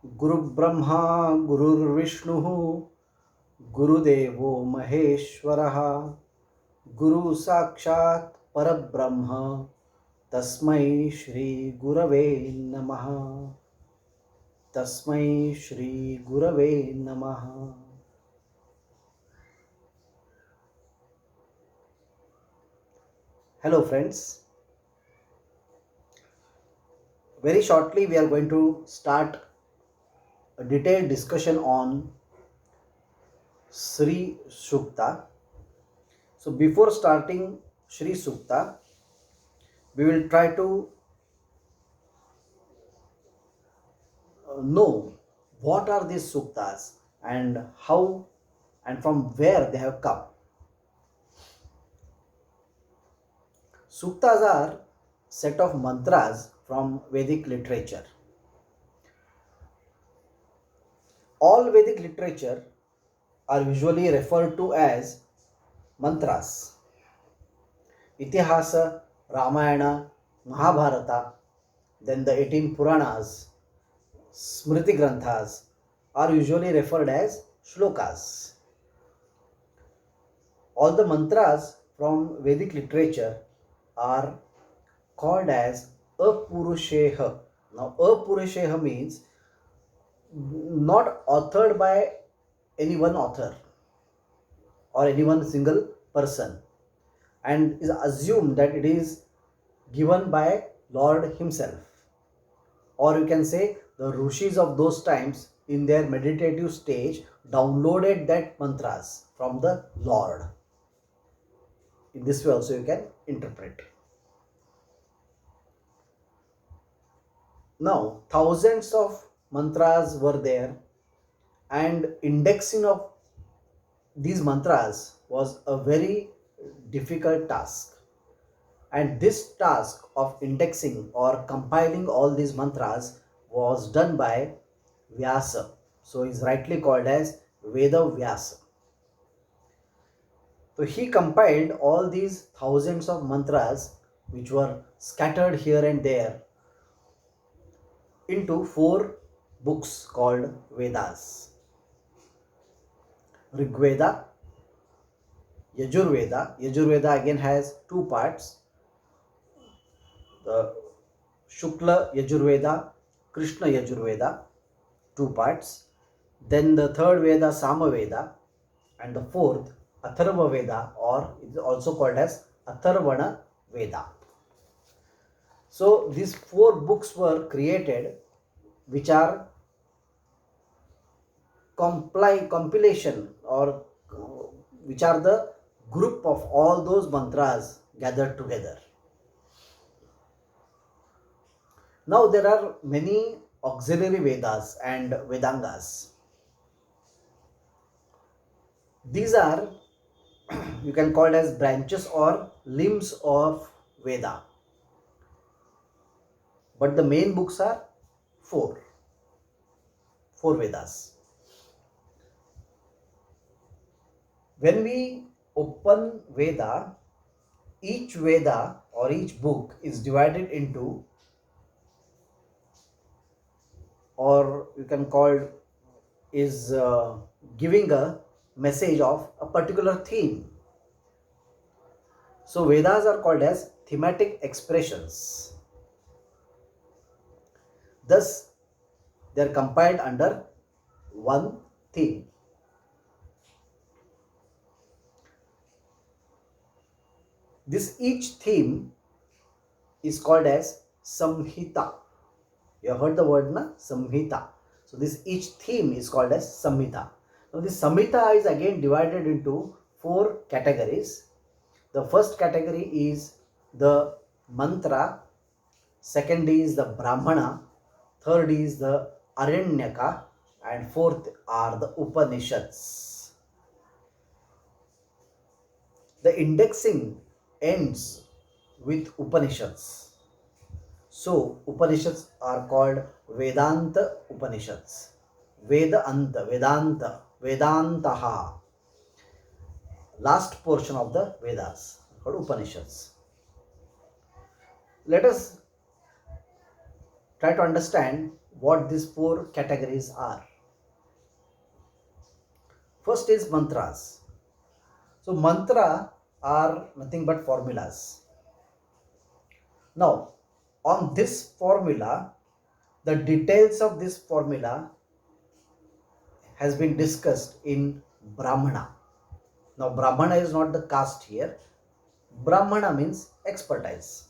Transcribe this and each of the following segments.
गुरुब्रह्मा गुरुर्विष्णुः गुरुदेवो महेश्वरः गुरु साक्षात् परब्रह्म तस्मै श्री गुरवे नमः तस्मै श्री गुरवे नमः. Hello friends, very shortly we are going to start a detailed discussion on Sri Sukta. So before starting Sri Sukta, we will try to know what are these suktas and how and from where they have come. Suktas are set of mantras from Vedic literature. All Vedic literature are usually referred to as mantras. Itihasa, Ramayana, Mahabharata, then the 18 Puranas, Smriti Granthas are usually referred as shlokas. All the mantras from Vedic literature are called as apurusheha. Now, apurusheha means not authored by any one author or any one single person, and is assumed that it is given by Lord Himself, or you can say the rishis of those times in their meditative stage downloaded that mantras from the Lord. In this way also you can interpret. Now, thousands of mantras were there, and indexing of these mantras was a very difficult task. And this task of indexing or compiling all these mantras was done by Vyasa. So, he is rightly called as Veda Vyasa. So, he compiled all these thousands of mantras which were scattered here and there into 4 books called Vedas. Rigveda, Yajurveda. Yajurveda again has 2 parts. The Shukla Yajurveda, Krishna Yajurveda, 2 parts. Then the third Veda, Samaveda, and the fourth, Atharva Veda, or it is also called as Atharvana Veda. So these 4 books were created, which are compilation, or which are the group of all those mantras gathered together. Now there are many auxiliary Vedas and Vedangas. These are you can call it as branches or limbs of Veda. But the main books are 4 Vedas. When we open Veda, each Veda or each book is divided into, or you can call is giving a message of a particular theme. So Vedas are called as thematic expressions. Thus, they are compiled under one theme. This each theme is called as Samhita. You have heard the word na? Samhita. So this each theme is called as Samhita. Now this Samhita is again divided into 4 categories. The first category is the mantra, second is the Brahmana, third is the Aranyaka, and fourth are the Upanishads. The indexing ends with Upanishads. So Upanishads are called Vedanta Upanishads. Vedanta, Vedantaha. Last portion of the Vedas called Upanishads. Let us try to understand what these four categories are. First is mantras. So mantra are nothing but formulas. Now, on this formula, the details of this formula has been discussed in Brahmana. Now, Brahmana is not the caste here. Brahmana means expertise.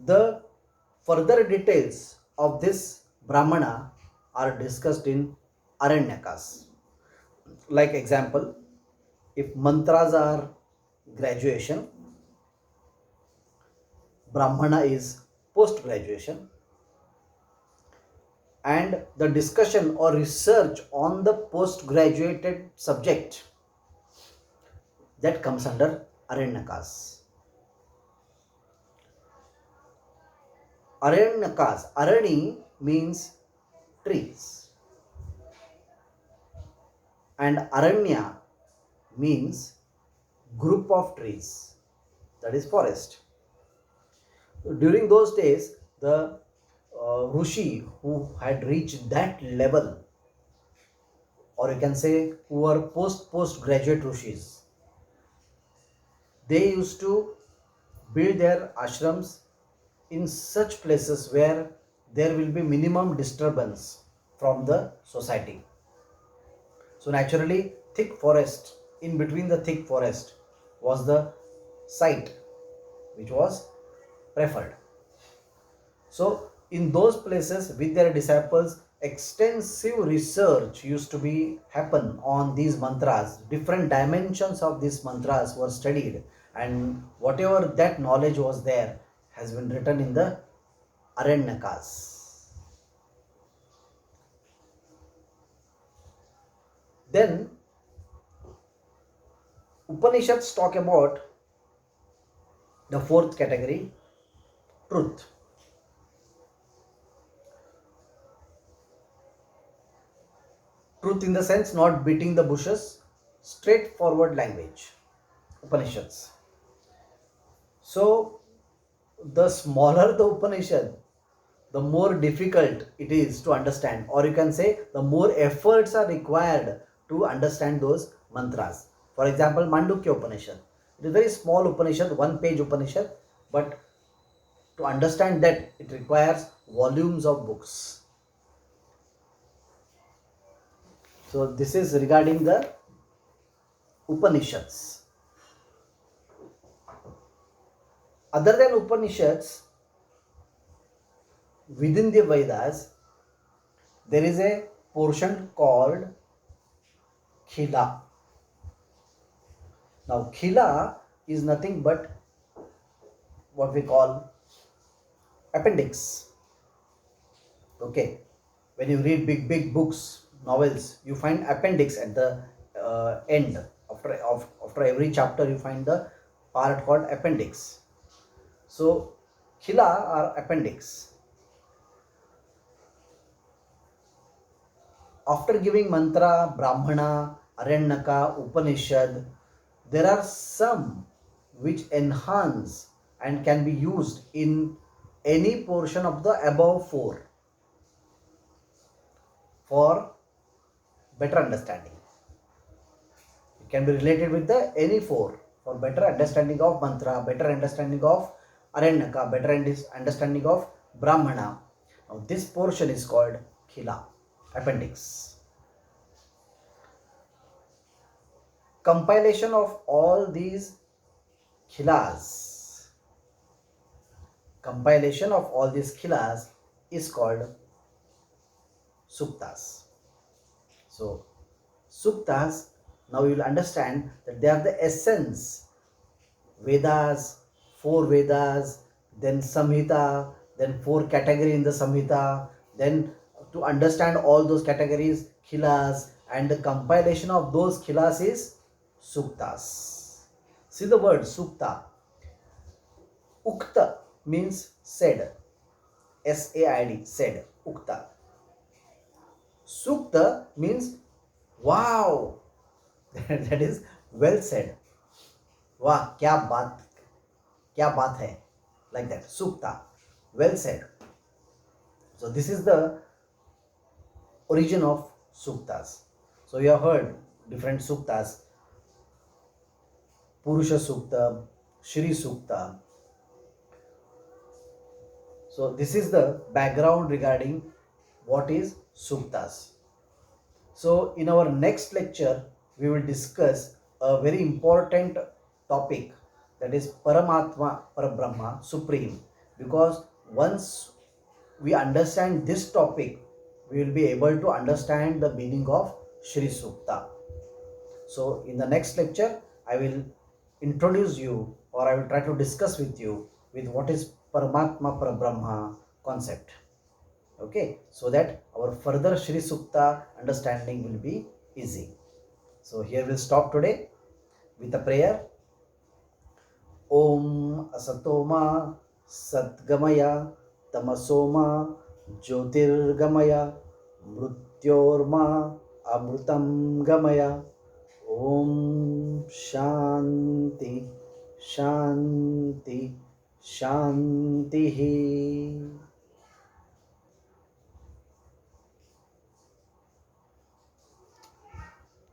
The further details of this Brahmana are discussed in Aranyakas. Like example, if mantras are graduation, Brahmana is post graduation, and the discussion or research on the post graduated subject, that comes under Aranyakas. Aranyakas, Arani means trees, and Aranya means group of trees, that is forest. During those days, the Rishi who had reached that level, or you can say who were postgraduate Rishis, they used to build their ashrams in such places where there will be minimum disturbance from the society. So naturally, thick forest, in between the thick forest was the site which was preferred. So in those places with their disciples, extensive research used to be happen on these mantras. Different dimensions of these mantras were studied, and whatever that knowledge was there has been written in the Aranyakas. Then Upanishads talk about the fourth category, truth. Truth in the sense not beating the bushes, straightforward language, Upanishads. So the smaller the Upanishad, the more difficult it is to understand, or you can say the more efforts are required to understand those mantras. For example, Mandukya Upanishad. It is a very small Upanishad, one page Upanishad, but to understand that it requires volumes of books. So this is regarding the Upanishads. Other than Upanishads, within the Vedas, there is a portion called Khila. Now, Khila is nothing but what we call appendix. Okay, when you read big books, novels, you find appendix at the end. After every chapter, you find the part called appendix. So, Khila are appendix. After giving mantra, Brahmana, Aranyaka, Upanishad, there are some which enhance and can be used in any portion of the above four for better understanding. It can be related with the any four for better understanding of mantra, better understanding of Aranyaka, better understanding of Brahmana. Now this portion is called Khila, appendix. Compilation of all these khilas, is called suktas. So suktas, now you will understand that they are the essence. Vedas, four Vedas, then Samhita, then four categories in the Samhita, then to understand all those categories, khilas, and the compilation of those khilas is suktas. See the word sukta. Ukta means said. SAID, said. Ukta. Sukta means wow. That is well said. Wow, kya baat hai. Like that. Sukta. Well said. So this is the origin of suktas. So you have heard different suktas: Purusha Sukta, Shri Sukta. So this is the background regarding what is suktas. So in our next lecture, we will discuss a very important topic, that is Paramatma, Parabrahma, Supreme. Because once we understand this topic, we will be able to understand the meaning of Shri Sukta. So in the next lecture, I will introduce you, or I will try to discuss with you with what is Paramatma Parabrahma concept. Okay, so that our further Shri Sukta understanding will be easy. So here we'll stop today with a prayer. Om Asatoma Satgamaya Tamasoma Jyotirgamaya Mrutyorma Amrutam Gamaya. Om Shanti Shanti Shanti.